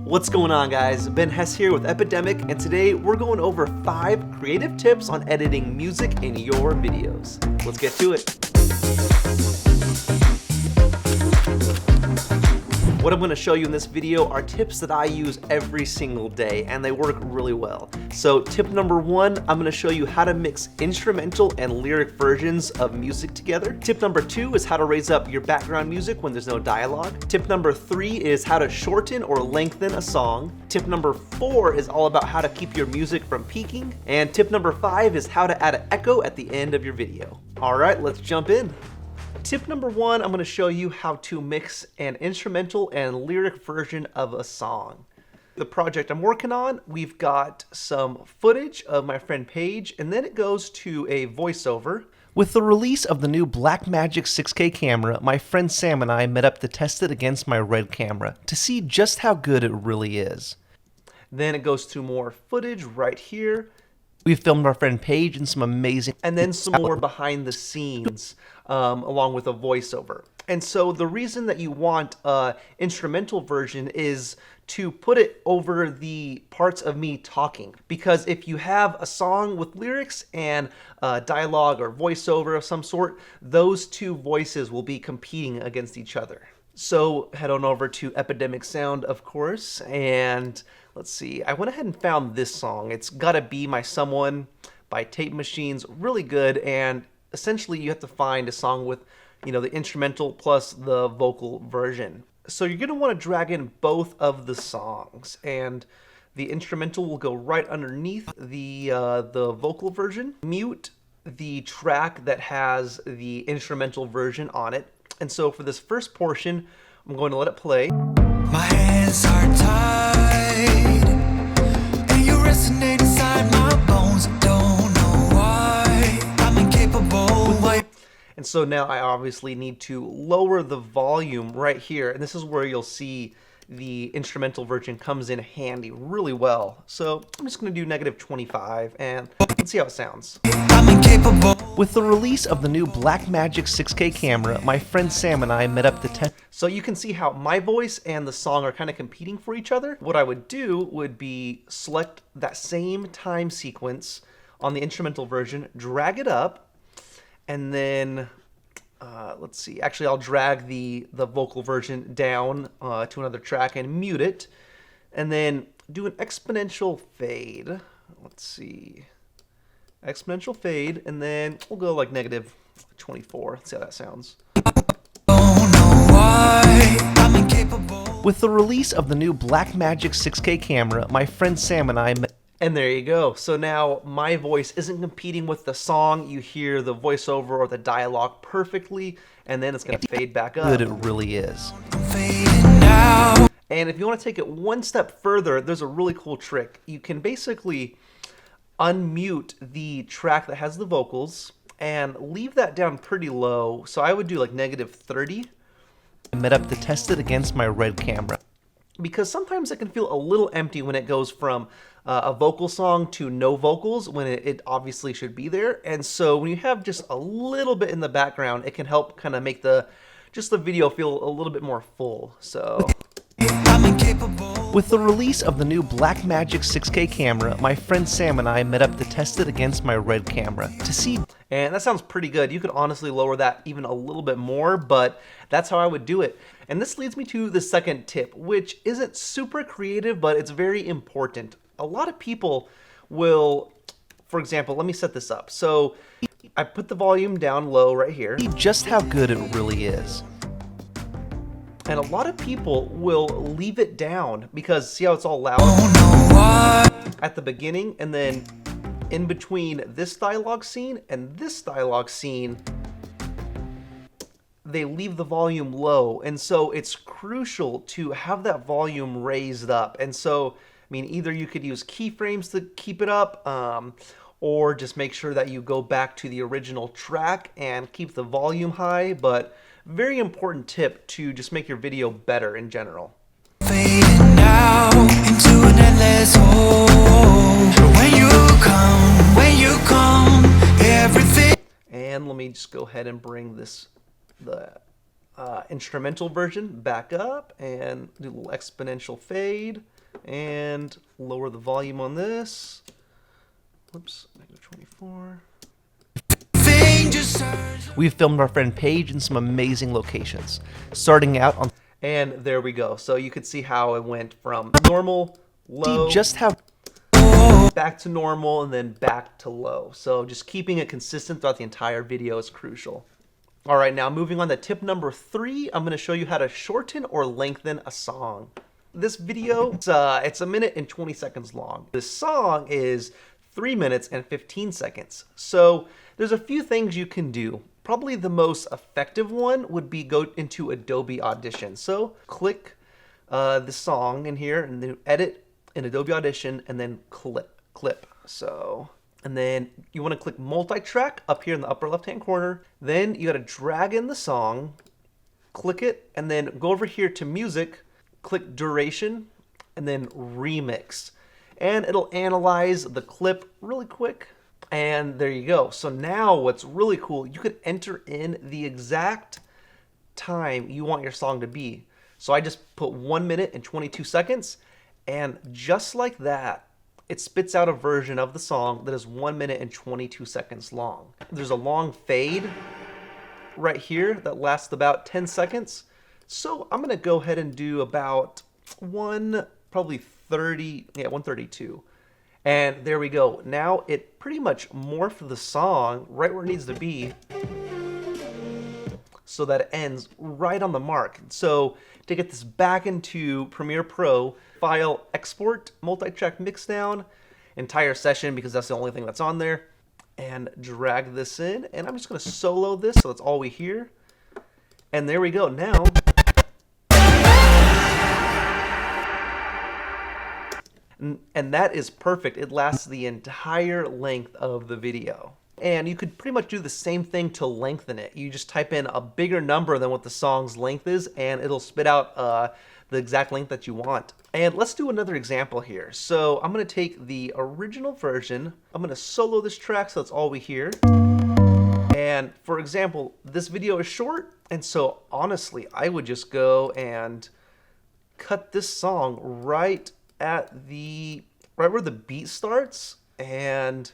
What's going on, guys? Ben Hess here with Epidemic, and today we're going over 5 creative tips on editing music in your videos. Let's get to it. What I'm going to show you in this video are tips that I use every single day, and they work really well. So tip number 1, I'm going to show you how to mix instrumental and lyric versions of music together. Tip number 2 is how to raise up your background music when there's no dialogue. Tip number 3 is how to shorten or lengthen a song. Tip number 4 is all about how to keep your music from peaking. And tip number 5 is how to add an echo at the end of your video. All right, let's jump in. Tip number 1, I'm going to show you how to mix an instrumental and lyric version of a song. The project I'm working on, we've got some footage of my friend Paige, and then it goes to a voiceover. With the release of the new Blackmagic 6K camera, my friend Sam and I met up to test it against my Red camera to see just how good it really is. Then it goes to more footage right here. We filmed our friend Paige and some amazing, and then some more behind the scenes along with a voiceover. And so the reason that you want an instrumental version is to put it over the parts of me talking. Because if you have a song with lyrics and dialogue or voiceover of some sort, those two voices will be competing against each other. So head on over to Epidemic Sound, of course, and let's see, I went ahead and found this song. It's Gotta Be My Someone by Tape Machines. Really good, and essentially you have to find a song with, you know, the instrumental plus the vocal version. So you're gonna wanna drag in both of the songs, and the instrumental will go right underneath the vocal version. Mute the track that has the instrumental version on it. And so for this first portion, I'm going to let it play. My hands are tied, and you resonate inside my bones. Don't know why I'm incapable. And so now I obviously need to lower the volume right here. And this is where you'll see the instrumental version comes in handy really well. So I'm just going to do -25 and let's see how it sounds. I'm incapable. With the release of the new Blackmagic 6K camera, my friend Sam and I met up to test. So you can see how my voice and the song are kind of competing for each other. What I would do would be select that same time sequence on the instrumental version, drag it up, and then let's see, actually I'll drag the vocal version down to another track and mute it, and then do an exponential fade. Let's see, exponential fade, and then we'll go like -24. Let's see how that sounds. Don't know why I'm incapable. With the release of the new Blackmagic 6K camera, my friend Sam and I met. And there you go. So now my voice isn't competing with the song. You hear the voiceover or the dialogue perfectly, and then it's going to fade back up. Good, it really is. I'm fading now. And if you want to take it one step further, there's a really cool trick. You can basically unmute the track that has the vocals and leave that down pretty low. So I would do like -30. I met up to test it against my Red camera. Because sometimes it can feel a little empty when it goes from a vocal song to no vocals when it obviously should be there. And so when you have just a little bit in the background, it can help kind of make the video feel a little bit more full. So I'm incapable. with the release of the new Blackmagic 6K camera, my friend Sam and I met up to test it against my Red camera to see. And that sounds pretty good. You could honestly lower that even a little bit more, but that's how I would do it. And this leads me to the second tip, which isn't super creative, but it's very important. A lot of people will, for example, let me set this up. So I put the volume down low right here. Just how good it really is. And a lot of people will leave it down because see how it's all loud Don't know why. at the beginning, and then in between this dialogue scene and this dialogue scene, they leave the volume low. And so it's crucial to have that volume raised up. And so, I mean, either you could use keyframes to keep it up, or just make sure that you go back to the original track and keep the volume high. But very important tip to just make your video better in general. Fading now into an endless hole. When you come, everything. And let me just go ahead and bring the instrumental version back up and do a little exponential fade. And lower the volume on this. Whoops, -24. We've filmed our friend Paige in some amazing locations, starting out on, and there we go. So you could see how it went from normal, low, just how back to normal, and then back to low. So just keeping it consistent throughout the entire video is crucial. All right, now moving on to tip number 3, I'm going to show you how to shorten or lengthen a song. This video, it's 1 minute and 20 seconds long. This song is 3 minutes and 15 seconds. So there's a few things you can do. Probably the most effective one would be go into Adobe Audition. So click the song in here and then edit in Adobe Audition and then clip. So, and then you want to click multi-track up here in the upper left-hand corner. Then you got to drag in the song, click it, and then go over here to music, click duration, and then remix. And it'll analyze the clip really quick. And there you go. So now what's really cool, you could enter in the exact time you want your song to be. So I just put 1 minute and 22 seconds. And just like that, it spits out a version of the song that is 1 minute and 22 seconds long. There's a long fade right here that lasts about 10 seconds. So I'm going to go ahead and do about 132. And there we go. Now it pretty much morphed the song right where it needs to be so that it ends right on the mark. So to get this back into Premiere Pro, file, export, multi-track mixdown, entire session because that's the only thing that's on there, and drag this in. And I'm just going to solo this so that's all we hear. And there we go. Now and that is perfect. It lasts the entire length of the video. And you could pretty much do the same thing to lengthen it. You just type in a bigger number than what the song's length is, and it'll spit out the exact length that you want. And let's do another example here. So I'm going to take the original version. I'm going to solo this track so that's all we hear. And for example, this video is short, and so honestly, I would just go and cut this song right where the beat starts, and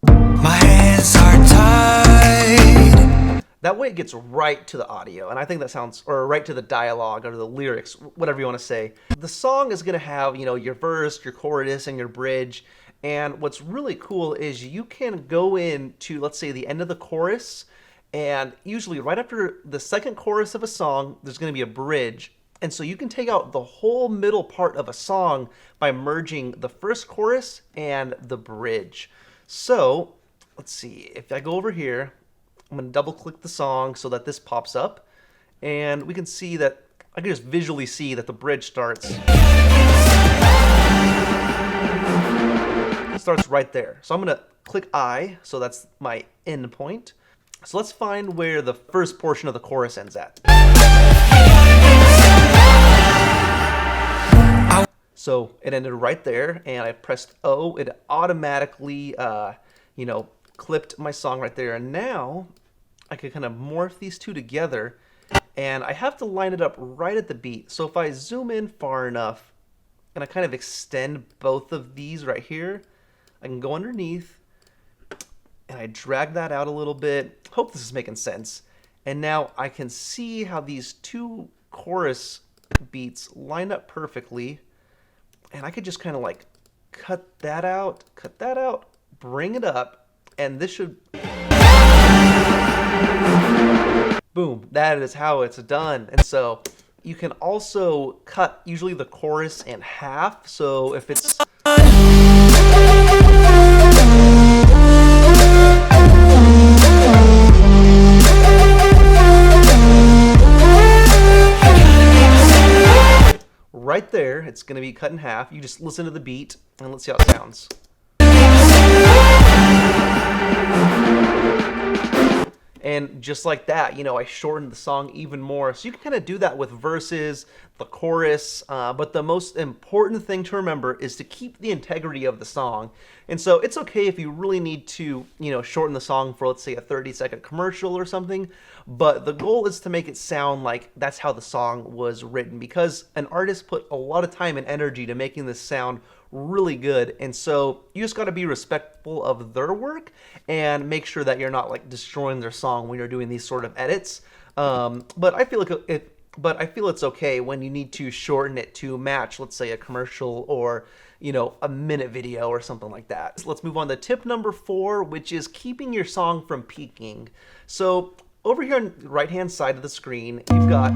my hands are tied. That way it gets right to the audio, and I think that sounds, or right to the dialogue or the lyrics, whatever you want to say. The song is going to have, your verse, your chorus, and your bridge. And what's really cool is you can go into, let's say, the end of the chorus, and usually right after the second chorus of a song, there's going to be a bridge. And so you can take out the whole middle part of a song by merging the first chorus and the bridge. So let's see, if I go over here, I'm going to double click the song so that this pops up. And we can see that, I can just visually see that the bridge starts right there. So I'm going to click I, so that's my end point. So let's find where the first portion of the chorus ends at. So it ended right there, and I pressed O. It automatically, clipped my song right there. And now I could kind of morph these two together, and I have to line it up right at the beat. So if I zoom in far enough, and I kind of extend both of these right here, I can go underneath, and I drag that out a little bit. Hope this is making sense. And now I can see how these two chorus beats line up perfectly. And I could just kind of like cut that out, bring it up, and this should... Boom, that is how it's done. And so you can also cut usually the chorus in half. So if it's... Right there, it's going to be cut in half. You just listen to the beat, and let's see how it sounds. And just like that, I shortened the song even more. So you can kind of do that with verses, the chorus, but the most important thing to remember is to keep the integrity of the song. And so it's okay if you really need to, shorten the song for, let's say, a 30-second commercial or something, but the goal is to make it sound like that's how the song was written, because an artist put a lot of time and energy to making this sound really good, and so you just got to be respectful of their work and make sure that you're not like destroying their song when you're doing these sort of edits. But I feel it's okay when you need to shorten it to match, let's say, a commercial or a minute video or something like that. So let's move on to tip number 4, which is keeping your song from peaking. So over here on the right hand side of the screen, you've got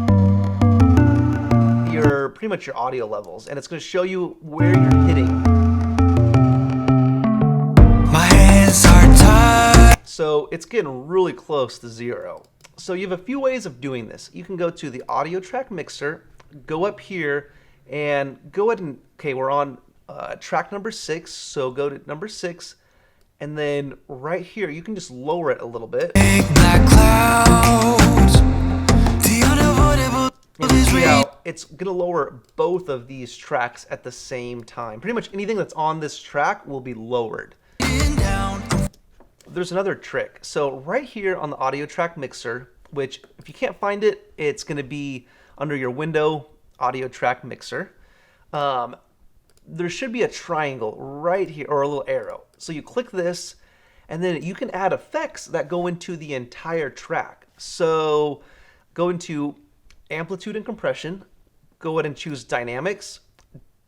pretty much your audio levels, and it's going to show you where you're hitting. My hands are tied. So it's getting really close to 0. So you have a few ways of doing this. You can go to the audio track mixer, go up here, and go ahead and, okay, we're on track number 6, so go to number 6, and then right here, you can just lower it a little bit. Big black clouds, the unavoidable is See real. how it's gonna lower both of these tracks at the same time. Pretty much anything that's on this track will be lowered. Down. There's another trick. So right here on the audio track mixer, which if you can't find it, it's going to be under your window audio track mixer. There should be a triangle right here, or a little arrow. So you click this, and then you can add effects that go into the entire track. So go into amplitude and compression, go ahead and choose dynamics,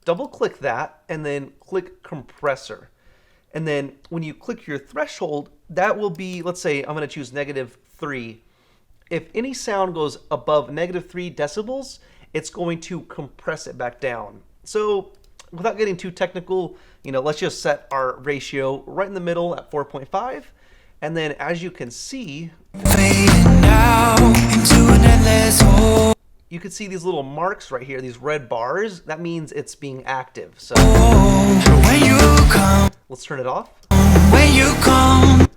double click that, and then click compressor. And then when you click your threshold, that will be, let's say I'm going to choose -3. If any sound goes above -3 decibels, it's going to compress it back down. So without getting too technical, let's just set our ratio right in the middle at 4.5. And then as you can see, Fading now into an endless hole. you can see these little marks right here, these red bars. That means it's being active. So When you come, let's turn it off. when you come,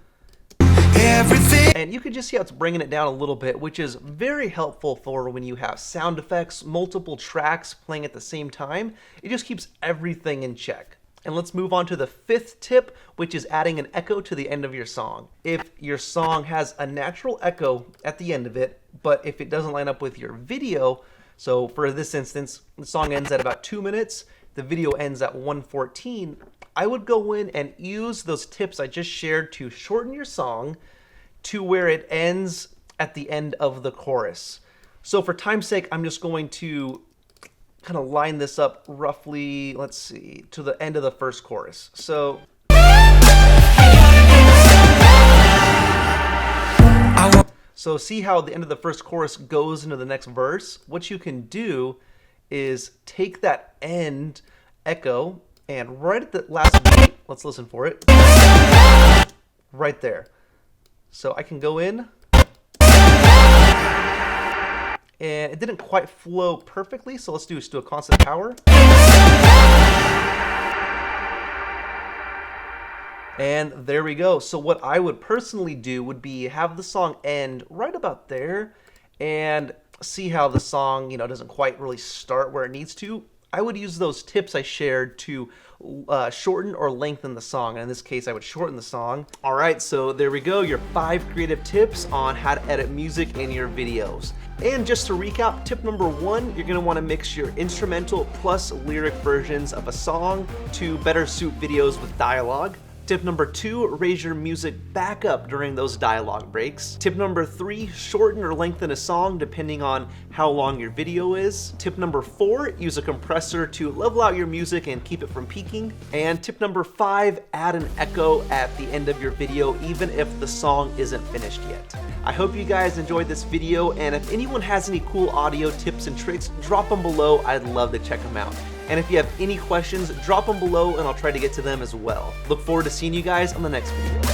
everything. And you can just see how it's bringing it down a little bit, which is very helpful for when you have sound effects, multiple tracks playing at the same time. It just keeps everything in check. And let's move on to the 5th tip, which is adding an echo to the end of your song. If your song has a natural echo at the end of it, but if it doesn't line up with your video, so for this instance, the song ends at about 2 minutes, the video ends at 1:14, I would go in and use those tips I just shared to shorten your song to where it ends at the end of the chorus. So for time's sake, I'm just going to kind of line this up roughly, let's see, to the end of the first chorus. So see how the end of the first chorus goes into the next verse? What you can do is take that end echo and right at the last beat, let's listen for it, right there. So I can go in, and it didn't quite flow perfectly, so let's do a constant power. And there we go. So what I would personally do would be have the song end right about there, and see how the song, doesn't quite really start where it needs to. I would use those tips I shared to shorten or lengthen the song. And in this case, I would shorten the song. All right, so there we go, your 5 creative tips on how to edit music in your videos. And just to recap, tip number 1, you're gonna wanna mix your instrumental plus lyric versions of a song to better suit videos with dialogue. Tip number 2, raise your music back up during those dialogue breaks. Tip number 3, shorten or lengthen a song depending on how long your video is. Tip number 4, use a compressor to level out your music and keep it from peaking. And tip number 5, add an echo at the end of your video even if the song isn't finished yet. I hope you guys enjoyed this video, and if anyone has any cool audio tips and tricks, drop them below. I'd love to check them out. And if you have any questions, drop them below and I'll try to get to them as well. Look forward to seeing you guys on the next video.